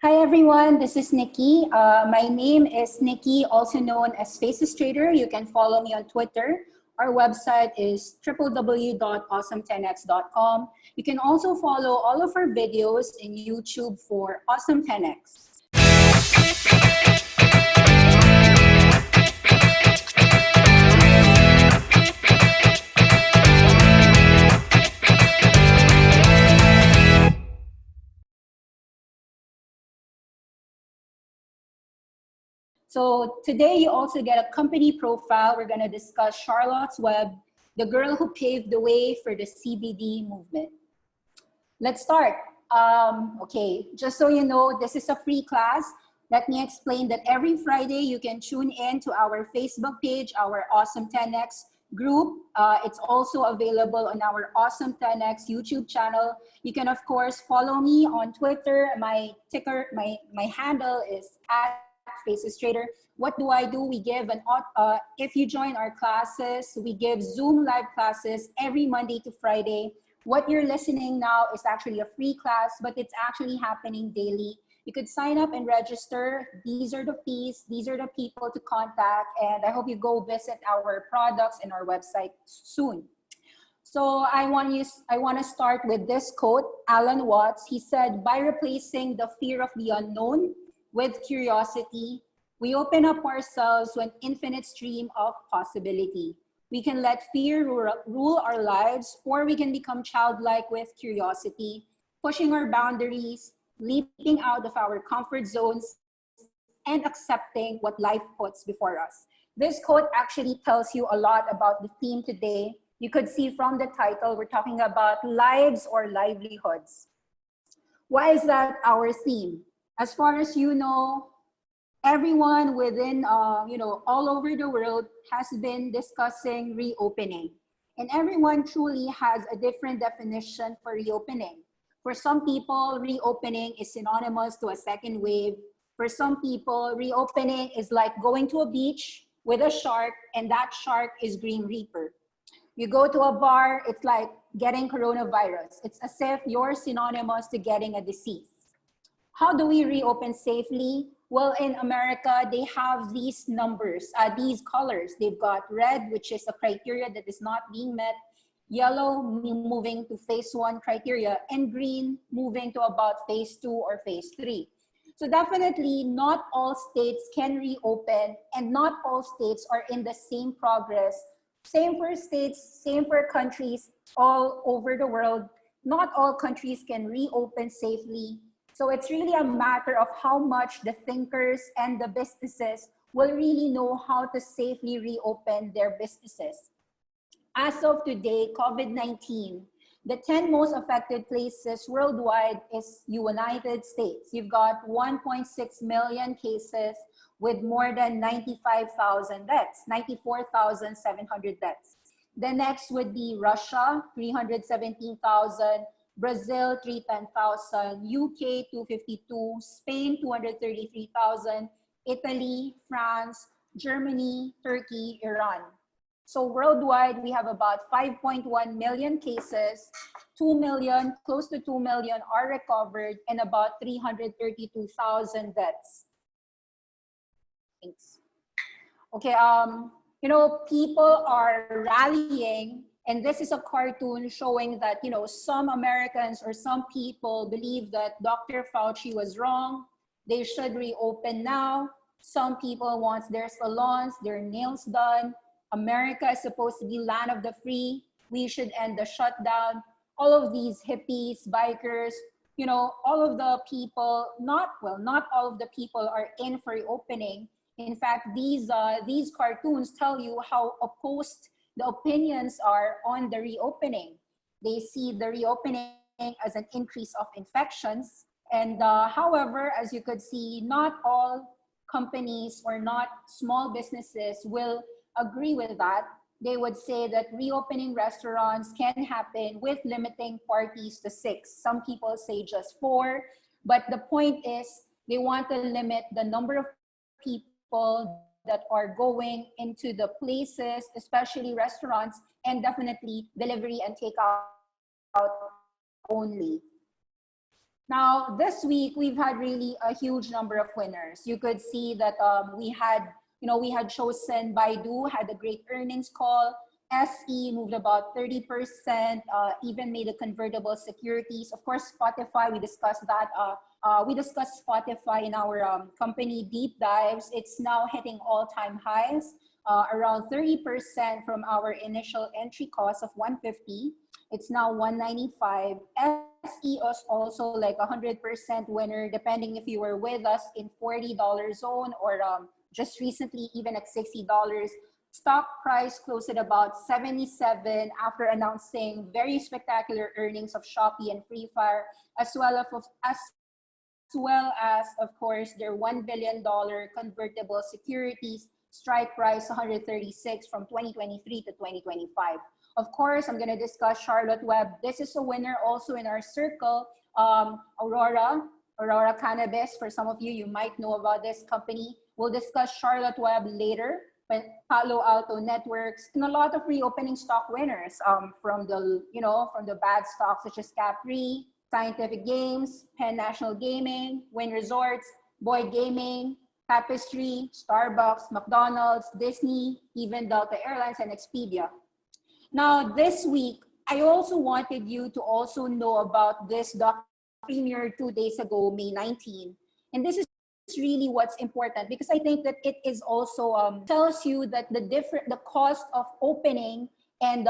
Hi everyone, this is Nikki. My name is Nikki, also known as Facelesstrader. You can follow me on Twitter. Our website is www.awesome10x.com. You can also follow all of our videos in YouTube for Awesome 10x. So today you also get a company profile. We're going to discuss Charlotte's Web, the girl who paved the way for the CBD movement. Let's start. Okay, just so you know, this is a free class. Let me explain that every Friday you can tune in to our Facebook page, our Awesome 10X group. It's also available on our Awesome 10X YouTube channel. You can, of course, follow me on Twitter. My handle is @Facelesstrader. What do? We give if you join our classes, we give Zoom live classes every Monday to Friday. What you're listening now is actually a free class, but it's actually happening daily. You could sign up and register. These are the fees. These are the people to contact. And I hope you go visit our products and our website soon. So I want to start with this quote, Alan Watts. He said, by replacing the fear of the unknown with curiosity, we open up ourselves to an infinite stream of possibility. We can let fear rule our lives, or we can become childlike with curiosity, pushing our boundaries, leaping out of our comfort zones, and accepting what life puts before us. This quote actually tells you a lot about the theme today. You could see from the title, we're talking about lives or livelihoods. Why is that our theme? As far as you know, everyone within, all over the world has been discussing reopening. And everyone truly has a different definition for reopening. For some people, reopening is synonymous to a second wave. For some people, reopening is like going to a beach with a shark, and that shark is Grim Reaper. You go to a bar, it's like getting coronavirus. It's as if you're synonymous to getting a disease. How do we reopen safely? Well, in America, they have these numbers, these colors. They've got red, which is a criteria that is not being met, yellow moving to phase 1 criteria, and green moving to about phase 2 or phase 3. So definitely not all states can reopen, and not all states are in the same progress. Same for states, same for countries all over the world. Not all countries can reopen safely. So it's really a matter of how much the thinkers and the businesses will really know how to safely reopen their businesses. As of today, COVID-19, the 10 most affected places worldwide is United States. You've got 1.6 million cases with more than 95,000 deaths, 94,700 deaths. The next would be Russia, 317,000. Brazil, 310,000, UK, 252, Spain, 233,000, Italy, France, Germany, Turkey, Iran. So worldwide, we have about 5.1 million cases, 2 million, close to 2 million are recovered, and about 332,000 deaths. Thanks. Okay, people are rallying. And this is a cartoon showing that, some Americans or some people believe that Dr. Fauci was wrong. They should reopen now. Some people want their salons, their nails done. America is supposed to be land of the free. We should end the shutdown. All of these hippies, bikers, all of the people, not all of the people are in for reopening. In fact, these cartoons tell you how opposed the opinions are on the reopening. They see the reopening as an increase of infections. And however, as you could see, not all companies or not small businesses will agree with that. They would say that reopening restaurants can happen with limiting parties to 6. Some people say just 4. But the point is, they want to limit the number of people that are going into the places, especially restaurants, and definitely delivery and takeout only. Now, this week, we've had really a huge number of winners. You could see that we had chosen Baidu, had a great earnings call. SE moved about 30%, even made a convertible securities. Of course, Spotify, we discussed that. We discussed Spotify in our company deep dives. It's now hitting all-time highs, around 30% from our initial entry cost of 150. It's now 195. SE is also like 100% winner, depending if you were with us in $40 zone or just recently even at $60. Stock price closed at about 77 after announcing very spectacular earnings of Shopee and Free Fire, as well as of course, their $1 billion convertible securities, strike price 136 from 2023 to 2025. Of course, I'm going to discuss Charlotte Web. This is a winner also in our circle. Aurora Cannabis. For some of you, you might know about this company. We'll discuss Charlotte Web later. Palo Alto Networks, and a lot of reopening stock winners from the bad stocks such as Capri, Scientific Games, Penn National Gaming, Wynn Resorts, Boyd Gaming, Tapestry, Starbucks, McDonald's, Disney, even Delta Airlines and Expedia. Now, this week, I also wanted you to also know about this doc premiere 2 days ago, May 19. And this is really what's important because I think that it is also tells you that the cost of opening and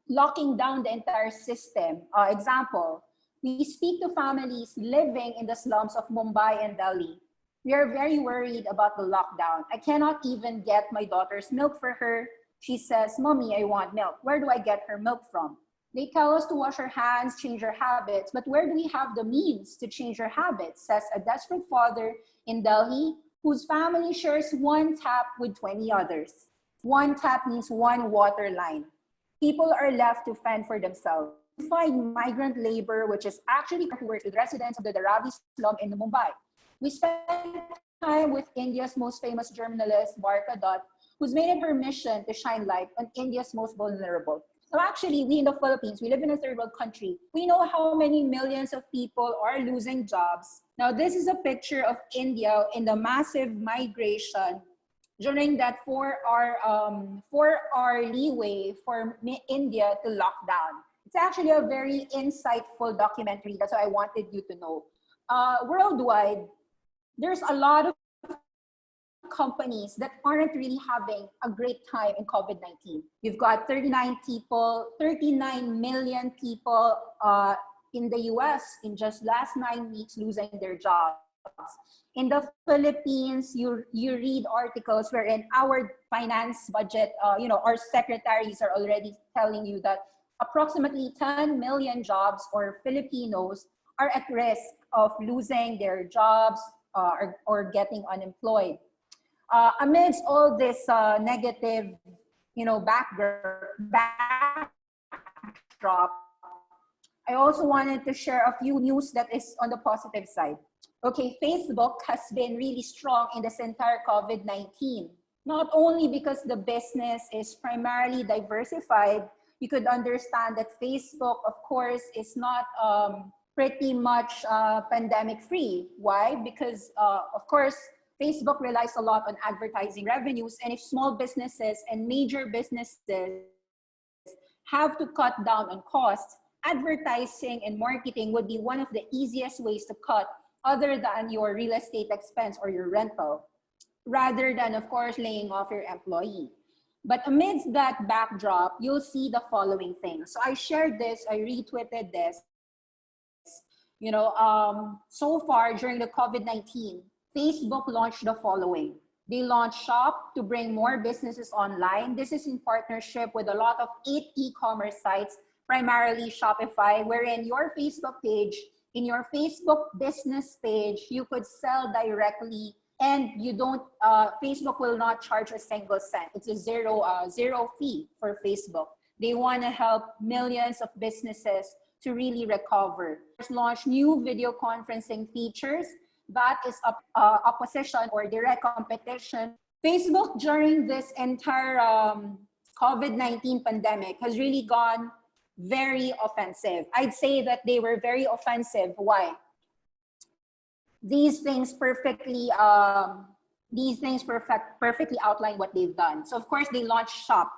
locking down the entire system. Example, we speak to families living in the slums of Mumbai and Delhi. We are very worried about the lockdown. I cannot even get my daughter's milk for her. She says, "Mommy, I want milk. Where do I get her milk from?" They tell us to wash our hands, change our habits, but where do we have the means to change our habits, says a desperate father in Delhi whose family shares one tap with 20 others. One tap means one water line. People are left to fend for themselves. We find migrant labor, which is actually who works with residents of the Dharavi slum in Mumbai. We spend time with India's most famous journalist, Barka Dutt, who's made it her mission to shine light on India's most vulnerable. So actually, we in the Philippines, we live in a third world country. We know how many millions of people are losing jobs. Now, this is a picture of India in the massive migration during that 4-hour leeway for India to lock down. It's actually a very insightful documentary. That's what I wanted you to know. Worldwide, there's a lot of companies that aren't really having a great time in COVID-19. You've got 39 million people in the US in just last 9 weeks losing their jobs. In the Philippines, you read articles wherein our finance budget, our secretaries are already telling you that approximately 10 million jobs or Filipinos are at risk of losing their jobs or getting unemployed. Amidst all this negative, backdrop, I also wanted to share a few news that is on the positive side. Okay, Facebook has been really strong in this entire COVID-19. Not only because the business is primarily diversified, you could understand that Facebook, of course, is not pretty much pandemic free. Why? Because, of course, Facebook relies a lot on advertising revenues, and if small businesses and major businesses have to cut down on costs, advertising and marketing would be one of the easiest ways to cut other than your real estate expense or your rental, rather than, of course, laying off your employee. But amidst that backdrop, you'll see the following things. So I shared this, I retweeted this. So far during the COVID-19, Facebook launched the following. They launched Shop to bring more businesses online. This is in partnership with a lot of 8 e-commerce sites, primarily Shopify, wherein your Facebook page, in your Facebook business page, you could sell directly and you don't, Facebook will not charge a single cent. It's a zero fee for Facebook. They want to help millions of businesses to really recover. Launch new video conferencing features. That is opposition or direct competition. Facebook during this entire COVID-19 pandemic has really gone very offensive. I'd say that they were very offensive. Why? these things perfectly perfectly outline what they've done. So of course they launched Shop.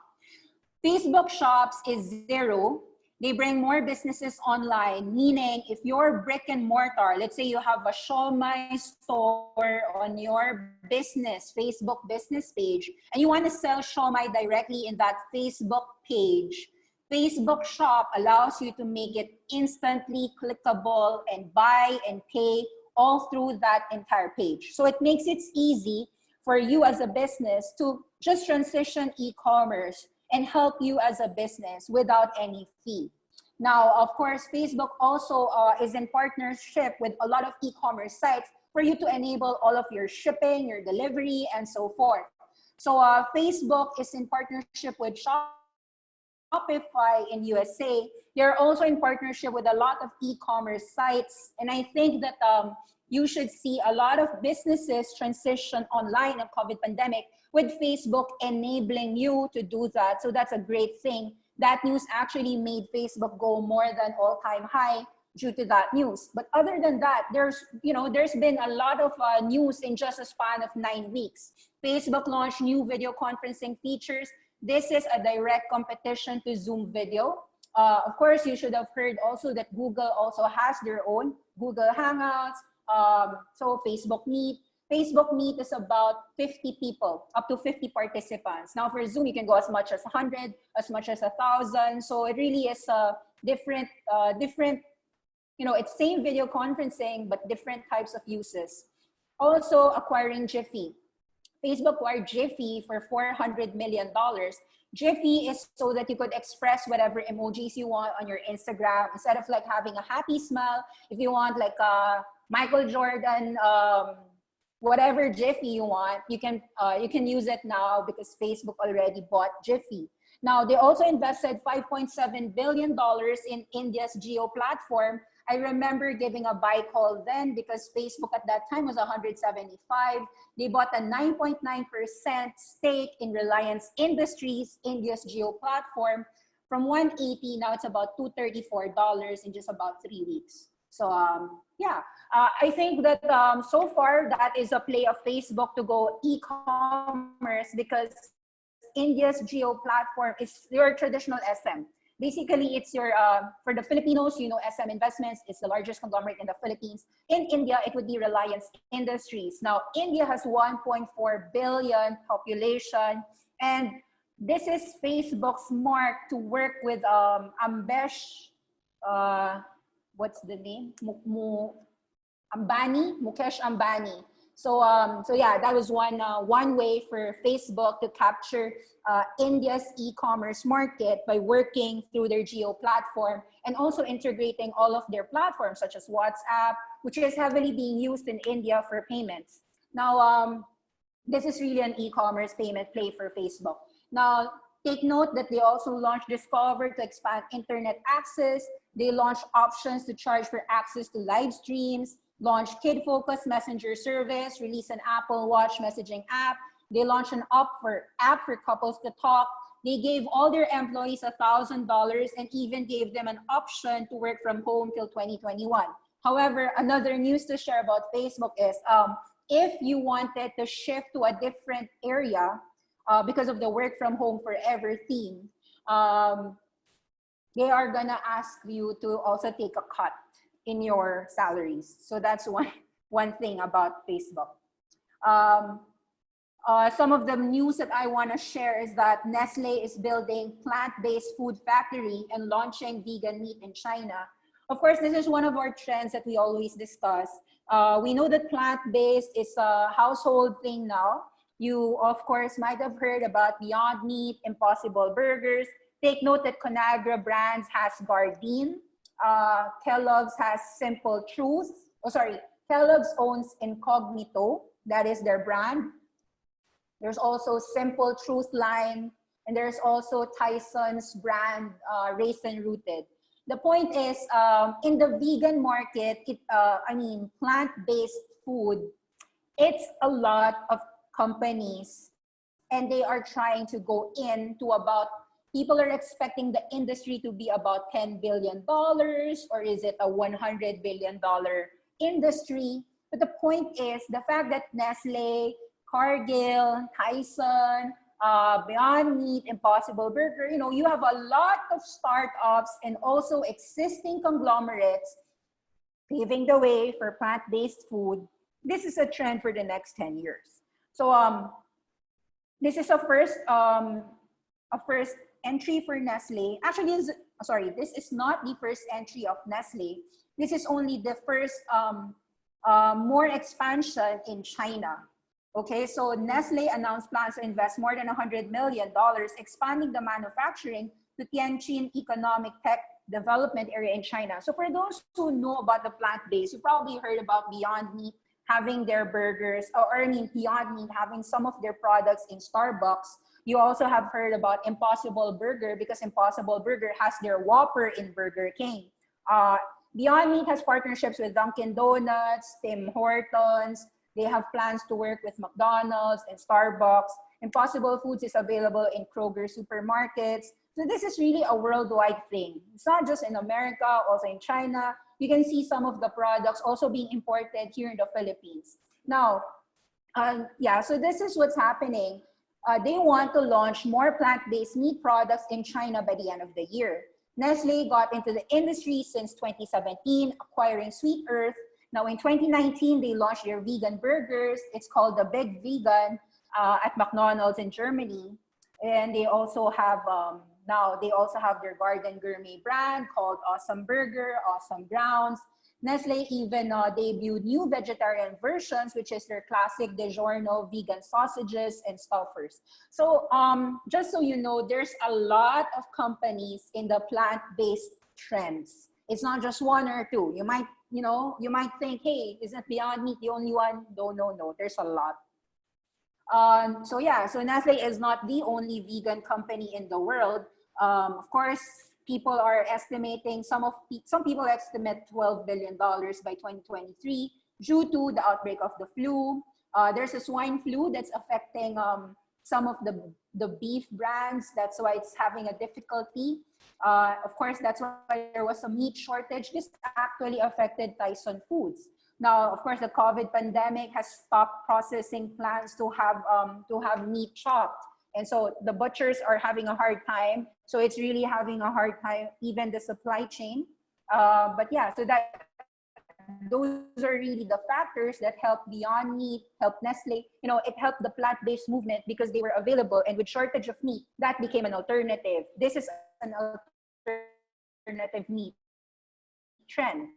Facebook Shops is zero. They bring more businesses online, meaning if your brick and mortar, let's say you have a Shawmai store on your business, Facebook business page, and you want to sell Shawmai directly in that Facebook page, Facebook Shop allows you to make it instantly clickable and buy and pay all through that entire page. So it makes it easy for you as a business to just transition e-commerce and help you as a business without any fee. Now, of course, Facebook also is in partnership with a lot of e-commerce sites for you to enable all of your shipping, your delivery, and so forth. So Facebook is in partnership with Shopify in USA. They're also in partnership with a lot of e-commerce sites. And I think that you should see a lot of businesses transition online in COVID pandemic with Facebook enabling you to do that. So that's a great thing. That news actually made Facebook go more than all-time high due to that news. But other than that, there's been a lot of news in just a span of 9 weeks. Facebook launched new video conferencing features. This is a direct competition to Zoom video. Of course, you should have heard also that Google also has their own Google Hangouts, so Facebook Meet. Facebook Meet is about 50 people, up to 50 participants. Now for Zoom, you can go as much as 100, as much as 1,000. So it really is different, it's same video conferencing, but different types of uses. Also acquiring Jiffy. Facebook acquired Jiffy for $400 million. Jiffy is so that you could express whatever emojis you want on your Instagram. Instead of like having a happy smile, if you want like a Michael Jordan, whatever Jiffy you want, you can use it now because Facebook already bought Jiffy. Now, they also invested $5.7 billion in India's Geo platform. I remember giving a buy call then because Facebook at that time was 175. They bought a 9.9% stake in Reliance Industries, India's Geo platform. From 180, now it's about $234 in just about 3 weeks. So I think that so far that is a play of Facebook to go e-commerce because India's Geo platform is your traditional SM. Basically, it's your, for the Filipinos, SM Investments is the largest conglomerate in the Philippines. In India, it would be Reliance Industries. Now, India has 1.4 billion population, and this is Facebook's mark to work with Ambesh, what's the name? Mukesh Ambani. So yeah, that was one way for Facebook to capture India's e-commerce market by working through their Geo platform and also integrating all of their platforms such as WhatsApp, which is heavily being used in India for payments. Now, this is really an e-commerce payment play for Facebook. Now, take note that they also launched Discover to expand internet access. They launched options to charge for access to live streams, launched kid-focused messenger service, released an Apple Watch messaging app. They launched an app for couples to talk. They gave all their employees $1,000 and even gave them an option to work from home till 2021. However, another news to share about Facebook is if you wanted to shift to a different area because of the work from home forever theme, they are gonna ask you to also take a cut in your salaries. So that's one thing about Facebook. Some of the news that I want to share is that Nestle is building plant-based food factory and launching vegan meat in China. Of course, this is one of our trends that we always discuss. We know that plant-based is a household thing now. You, of course, might have heard about Beyond Meat, Impossible Burgers. Take note that Conagra Brands has Gardein. Kellogg's has Simple Truth. Kellogg's owns Incognito. That is their brand. There's also Simple Truth line. And there's also Tyson's brand, Raised and Rooted. The point is, in the vegan market, plant-based food, it's a lot of companies. And they are trying to go into about, people are expecting the industry to be about $10 billion, or is it a $100 billion industry? But the point is the fact that Nestle, Cargill, Tyson, Beyond Meat, Impossible Burger, you know, you have a lot of startups and also existing conglomerates paving the way for plant-based food. This is a trend for the next 10 years. So this is a first entry for Nestle. Actually, this is not the first entry of Nestle. This is only the first more expansion in China. Okay, so Nestle announced plans to invest more than $100 million, expanding the manufacturing to Tianjin Economic Tech Development Area in China. So for those who know about the plant-based, you probably heard about Beyond Meat having their burgers, or I mean Beyond Meat having some of their products in Starbucks. You also have heard about Impossible Burger because Impossible Burger has their Whopper in Burger King. Beyond Meat has partnerships with Dunkin' Donuts, Tim Hortons. They have plans to work with McDonald's and Starbucks. Impossible Foods is available in Kroger supermarkets. So this is really a worldwide thing. It's not just in America, also in China. You can see some of the products also being imported here in the Philippines. Now, so this is what's happening. They want to launch more plant-based meat products in China by the end of the year. Nestle got into the industry since 2017, acquiring Sweet Earth. Now in 2019, they launched their vegan burgers. It's called the Big Vegan at McDonald's in Germany. And they also have, now they also have their Garden Gourmet brand called Awesome Burger, Awesome Grounds. Nestle even debuted new vegetarian versions, which is their classic DiGiorno vegan sausages and stuffers. So just so you know, there's a lot of companies in the plant-based trends. It's not just one or two. You might think, hey, isn't Beyond Meat the only one? No, there's a lot. So Nestle is not the only vegan company in the world. Of course, people are estimating, some people estimate $12 billion by 2023 due to the outbreak of the flu. There's a swine flu that's affecting some of the beef brands. That's why it's having a difficulty. Of course, that's why there was a meat shortage. This actually affected Tyson Foods. Now, of course, the COVID pandemic has stopped processing plants to have meat chopped. And so the butchers are having a hard time. So it's really having a hard time, even the supply chain. Those are really the factors that help Beyond Meat, help Nestle. You know, it helped the plant-based movement because they were available, and with shortage of meat, that became an alternative. This is an alternative meat trend.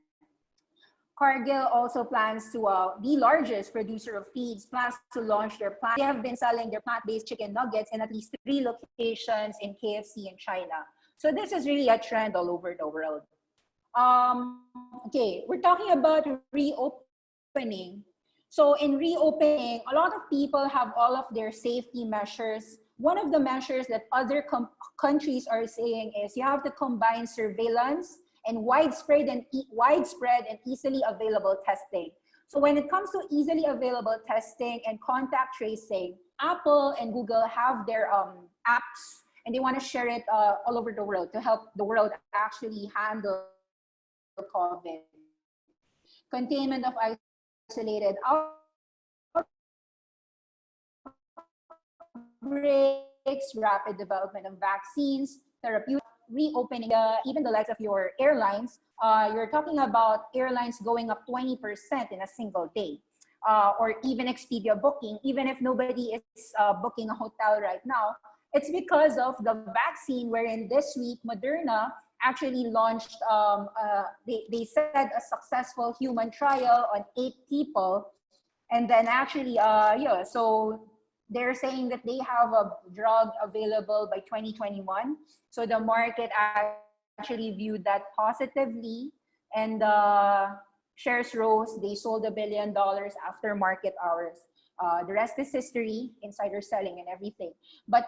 Cargill also plans to, the largest producer of feeds, plans to launch their plant. They have been selling their plant-based chicken nuggets in at least 3 locations in KFC in China. So this is really a trend all over the world. Okay, we're talking about reopening. So in reopening, a lot of people have all of their safety measures. One of the measures that other countries are saying is you have to combine surveillance and widespread and easily available testing. So when it comes to easily available testing and contact tracing, Apple and Google have their apps, and they want to share it all over the world to help the world actually handle COVID. Containment of isolated outbreaks, rapid development of vaccines, therapeutics, reopening even the legs of your airlines. You're talking about airlines going up 20% in a single day, or even Expedia booking, even if nobody is booking a hotel right now. It's because of the vaccine, wherein this week Moderna actually launched, they said a successful human trial on 8 people. And then actually, so they're saying that they have a drug available by 2021. So the market actually viewed that positively, and shares rose. They sold $1 billion after market hours. The rest is history, insider selling and everything. But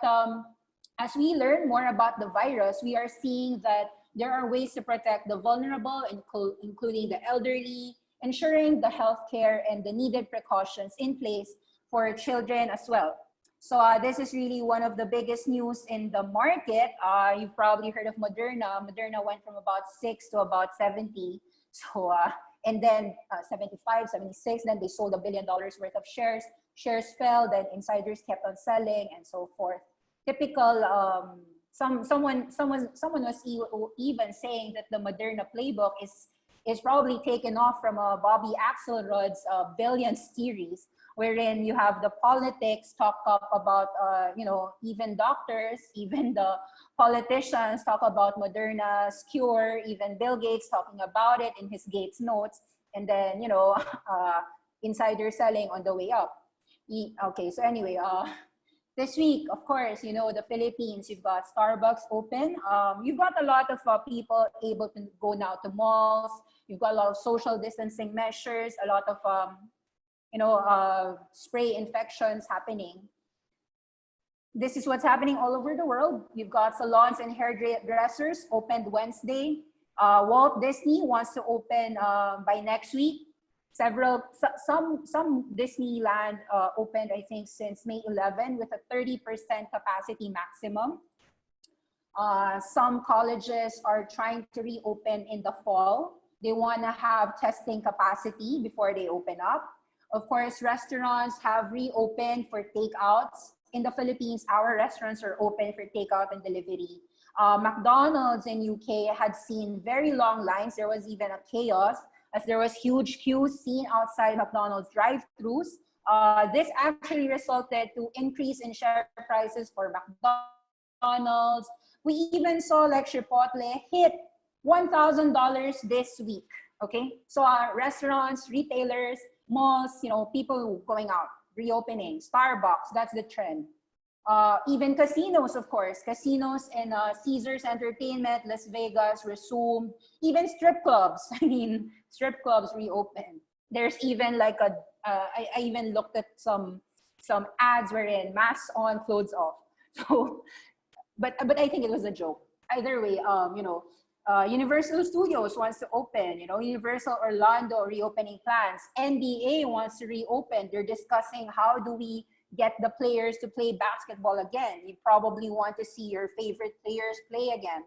as we learn more about the virus, we are seeing that there are ways to protect the vulnerable, including the elderly, ensuring the healthcare and the needed precautions in place for children as well. So this is really one of the biggest news in the market. You've probably heard of Moderna. Moderna went from about 6 to about 70. So And then 75, 76, then they sold $1 billion worth of shares. Shares fell, then insiders kept on selling and so forth. Typical, someone was even saying that the Moderna playbook is probably taken off from Bobby Axelrod's Billions series, wherein you have the politics talk up about, even doctors, even the politicians talk about Moderna's cure, even Bill Gates talking about it in his Gates notes, and then, insider selling on the way up. Okay, so anyway, this week, of course, the Philippines, you've got Starbucks open. You've got a lot of people able to go now to malls. You've got a lot of social distancing measures, a lot of, spray infections happening. This is what's happening all over the world. You've got salons and hairdressers opened Wednesday. Walt Disney wants to open by next week. Some Disneyland opened, I think, since May 11 with a 30% capacity maximum. Some colleges are trying to reopen in the fall. They want to have testing capacity before they open up. Of course, restaurants have reopened for takeouts. In the Philippines, our restaurants are open for takeout and delivery. McDonald's in UK had seen very long lines. There was even a chaos as there was huge queues seen outside McDonald's drive-thrus. This actually resulted to increase in share prices for McDonald's. We even saw like Chipotle hit $1,000 this week. Okay, so restaurants, retailers, malls, people going out, reopening, Starbucks, that's the trend. Even casinos, of course, casinos and Caesars Entertainment, Las Vegas resumed. Even strip clubs, strip clubs reopened. There's even like I even looked at some ads wherein masks on, clothes off. So, but I think it was a joke. Either way, Universal Studios wants to open, Universal Orlando reopening plans. NBA wants to reopen. They're discussing how do we get the players to play basketball again. You probably want to see your favorite players play again.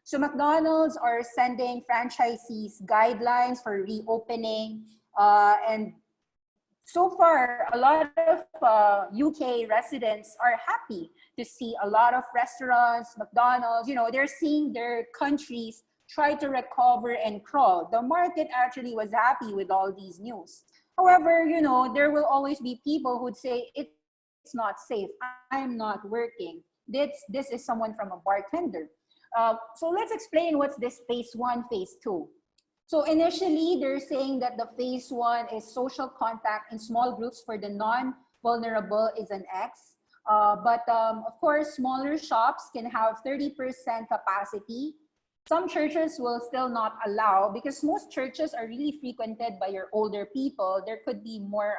So McDonald's are sending franchisees guidelines for reopening. And so far, a lot of UK residents are happy to see a lot of restaurants, McDonald's, they're seeing their countries try to recover and crawl. The market actually was happy with all these news. However, there will always be people who'd say it's not safe. I'm not working. This is someone from a bartender. So let's explain what's this phase 1, phase 2. So initially, they're saying that the phase 1 is social contact in small groups for the non-vulnerable is an X. But of course, smaller shops can have 30% capacity. Some churches will still not allow because most churches are really frequented by your older people. There could be more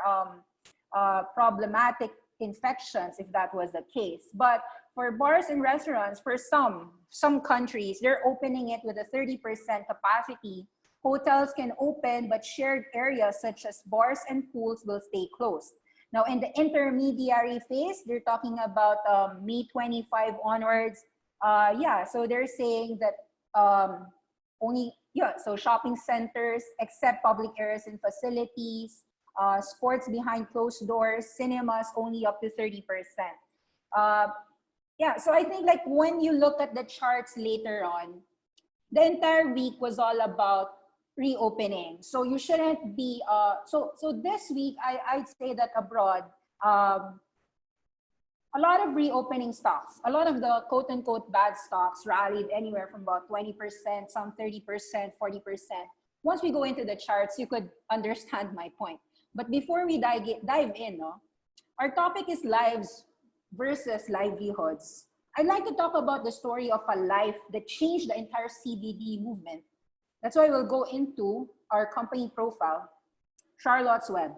problematic infections if that was the case. But for bars and restaurants, for some countries, they're opening it with a 30% capacity. Hotels can open, but shared areas such as bars and pools will stay closed. Now, in the intermediary phase, they're talking about May 25 onwards. So they're saying that so shopping centers, except public areas and facilities, sports behind closed doors, cinemas only up to 30%. So I think like when you look at the charts later on, the entire week was all about reopening. So you shouldn't be, so this week, I'd say that abroad, a lot of reopening stocks, a lot of the quote unquote bad stocks rallied anywhere from about 20%, some 30%, 40%. Once we go into the charts, you could understand my point. But before we dive in, our topic is lives versus livelihoods. I'd like to talk about the story of a life that changed the entire CBD movement. That's why we'll go into our company profile, Charlotte's Web.